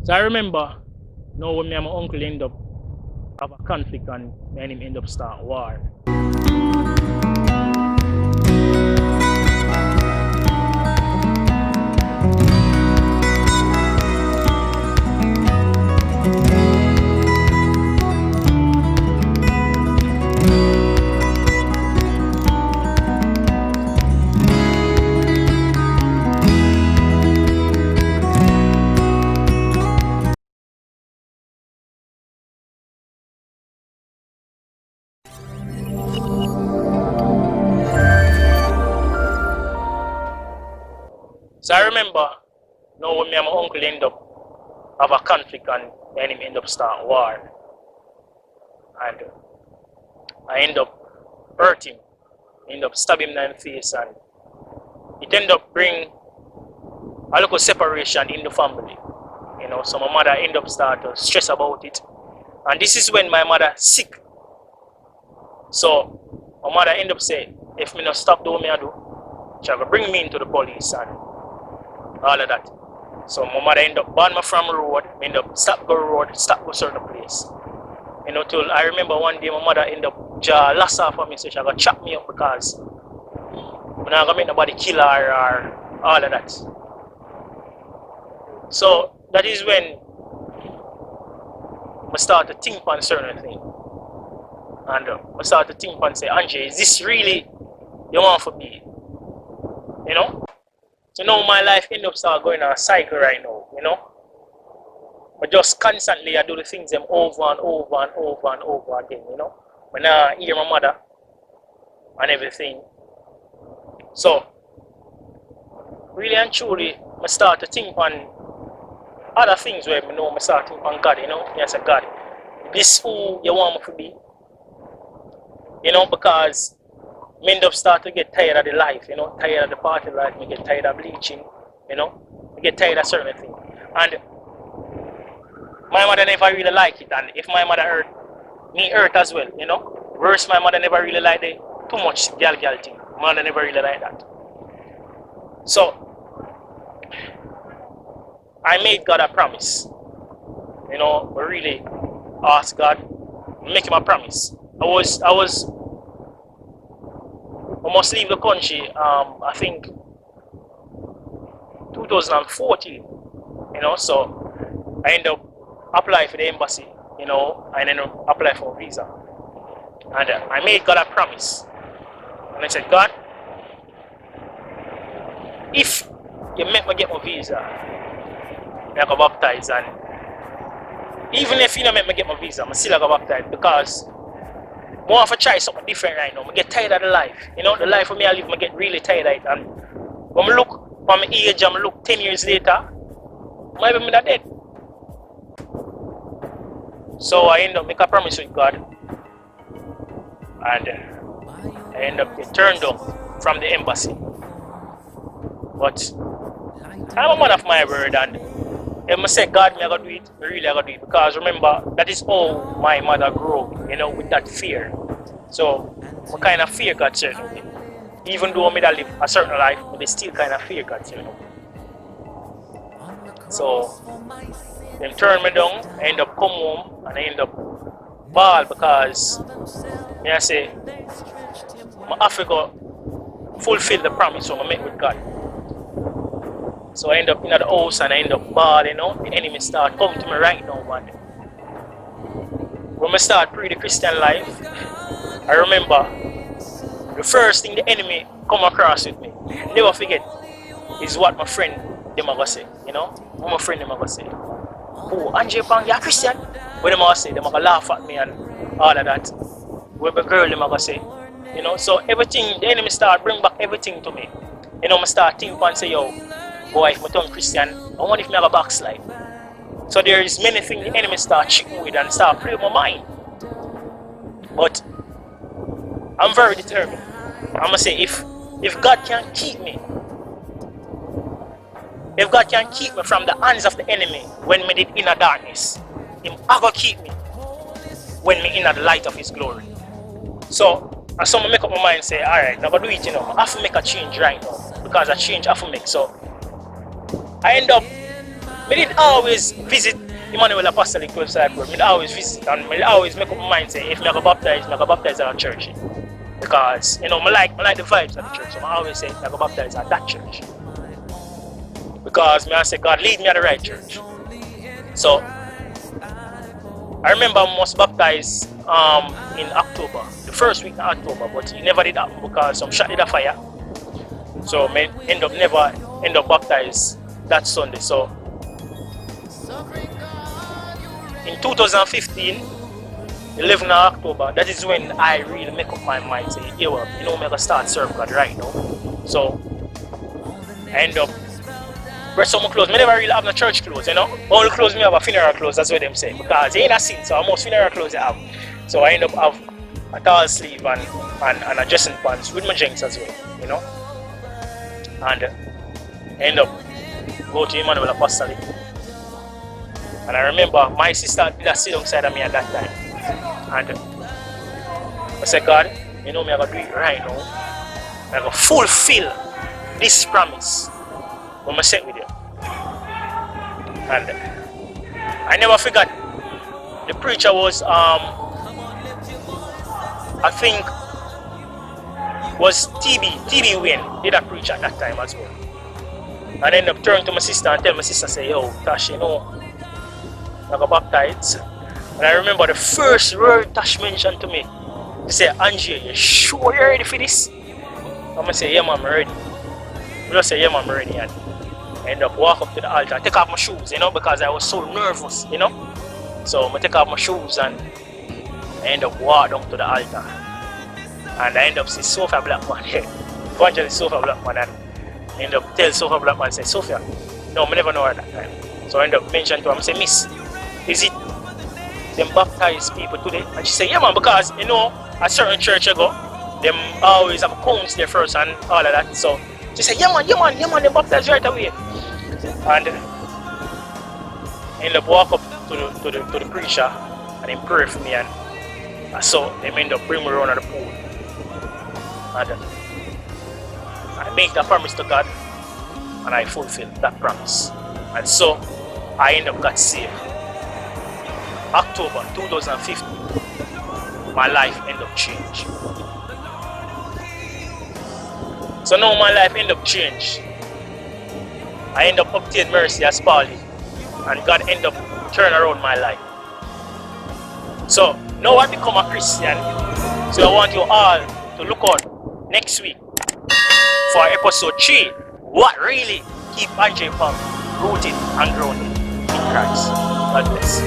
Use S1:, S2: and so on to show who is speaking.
S1: So I remember now when me and my uncle end up have a conflict and me and him end up start war. So I remember now when me and my uncle end up have a conflict and me and him end up start war. And I end up hurt him, end up stab him in the face, and it end up bring a little separation in the family. You know, so my mother end up start to stress about it. And this is when my mother sick. So my mother end up saying, if me not stop doing what I do, she will bring me into the police and all of that. So my mother end up ban me from road, me end up stop go road, stop go certain place. You know, till I remember one day my mother end up jaw last off of me, so she got chop me up because I'm not gonna make nobody kill her or all of that. So that is when I start to think on certain things. And I start to think and say, Andre, is this really you want for me? You know? So now my life end up start going on a cycle right now, you know? But just constantly I do the things them over and over and over and over again, you know? When I hear my mother and everything. So really and truly I start to think on other things where I know I start to think on God, you know? Yes, God. This who you want me to be. You know, because I end up start to get tired of the life, you know, tired of the party life, I get tired of bleaching, you know, I get tired of certain things. And my mother never really like it, and if my mother hurt, me hurt as well, you know. Worse, my mother never really like the too much girl thing. Mother never really like that. So I made God a promise. You know, I really asked God, make him a promise. I must leave the country, I think 2014, you know, so I end up applying for the embassy, you know, and then apply for a visa. And I made God a promise. And I said, God, if you make me get my visa, I go baptize, and even if you don't make me get my visa, I'm still go baptize because I want to try something different right now. I get tired of the life. You know, the life for me I live, I get really tired of it. And when I look from my age and I look 10 years later, maybe I'm not dead. So I end up make a promise with God. And I end up getting turned down from the embassy. But I'm a man of my word, and if I say God, I gotta do it, I really gotta do it. Because remember, that is how my mother grew up, you know, with that fear. So I kind of fear God certain thing. Even though I live a certain life, but they still kind of fear God certain thing. So they turn me down, I end up come home, and I end up ball because I say I have to go fulfill the promise I make with God. So I end up in the house and I end up ball, you know, the enemy start coming to me right now, man. When I start pre the Christian life, I remember the first thing the enemy come across with me, never forget, is what my friend them are gonna say, you know? What my friend them are gonna say. Oh, Andre Phang, you're a Christian? What them are gonna say, them are gonna laugh at me and all of that. What the girl them are gonna say. You know, so everything, the enemy start bring back everything to me. You know, I start think and say, yo, boy, if I turn Christian, I wonder if I have a backslide. So there is many things the enemy start chipping with and start playing my mind. But I'm very determined. I'm gonna say if God can keep me, if God can keep me from the hands of the enemy when me did inner darkness, Him gonna keep me when me in the light of His glory. So as someone make up my mind and say, alright, I'm gonna do it, you know, I have to make a change right now because a change I have to make. So I end up I didn't always visit Emmanuel Apostolic Website Group. I always visit and I always make up my mind say if I go baptize at a church. Because I like the vibes of the church. So I always say I go baptize at that church. Because I say God lead me at the right church. So I remember I was baptized in October, the first week in October, but it never did happen because some shot did a fire. So I never end up baptized that Sunday. So in 2015, 11th of October, that is when I really make up my mind, say, yeah, well, I'm gonna start serving God right now. So I end up wear some clothes. I never really have no church clothes, All the clothes me have are funeral clothes, that's what them say. Because they ain't a sin, so most funeral clothes I have. So I end up have a tall sleeve and a dressing pants with my jeans as well, And I end up go to Emmanuel Apostolic. And I remember my sister did sit alongside of me at that time. And I said, God, me I gotta do it right now. I gotta fulfill this promise when I set with you. And I never forgot the preacher was I think was TB Wayne did that preach at that time as well. And I ended up turning to my sister and tell my sister, say, yo, Tash, I got baptized. And I remember the first word Tash mentioned to me. He said, Angie, you sure you're ready for this? I'm going to say, yeah, man, I'm ready. I just say, yeah, man, I'm ready. And I end up walk up to the altar, take off my shoes, because I was so nervous, So I take off my shoes and I end up walk down to the altar. And I end up see Sophia Blackman here. Evangelist Sophia Blackman, and I end up tell Sophia Blackman, say, Sophia, no, I never know her at that time. So I end up mention to her, I say, Miss, is it them baptized people today? And she say, yeah, man, because a certain church I go, them always have cones there first and all of that. So she said, yeah man, they baptized right away. And I end up walk up to the preacher and he pray for me, and so they end up bring me around at the pool. And I make that promise to God and I fulfill that promise. And so I end up got saved. October 2015, my life end up change. So now my life end up change. I end up obtain mercy as Paulie, and God end up turn around my life. So now I become a Christian. So I want you all to look out next week for episode 3. What really keep Andre Phang rooted and grounded in Christ. God bless.